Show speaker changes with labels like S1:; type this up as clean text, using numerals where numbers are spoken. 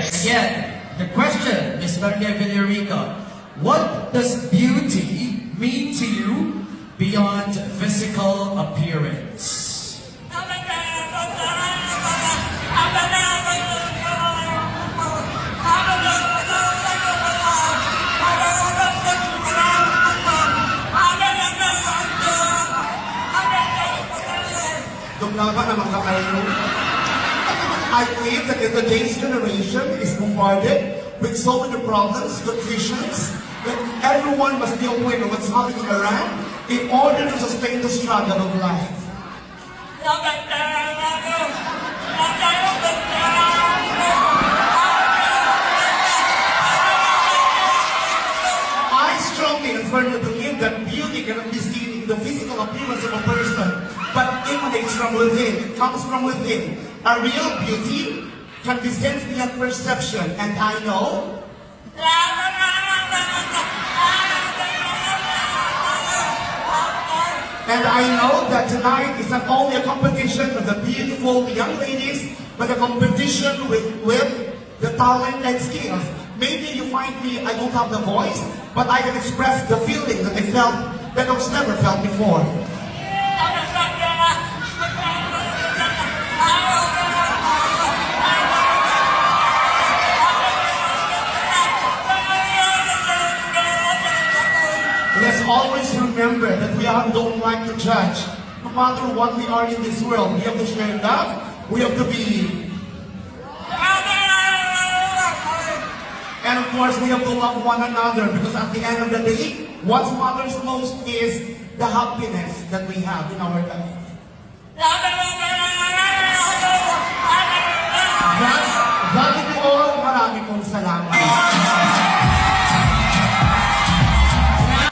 S1: Yes.
S2: Again, the question, Ms. Maria Villarica, what does beauty mean to you beyond physical appearance?
S1: Dumlaga na mga kayo. I believe that in today's generation is bombarded with so many problems, confusions, that everyone must be aware of what's happening around in order to sustain the struggle of life. I strongly and firmly believe that beauty cannot be seen in the physical appearance of a person, but emanates from within. It comes from within. A real beauty can be sensed beyond perception, and I know that tonight is not only a competition of the beautiful young ladies, but a competition with the talent and skills. Maybe you find me, I don't have the voice, but I can express the feeling that I felt that I was never felt before. Let's always remember that we don't like to judge. No matter what we are in this world, we have to share love. We have to be... And of course, we have to love one another, because at the end of the day, what matters most is the happiness that we have in our life.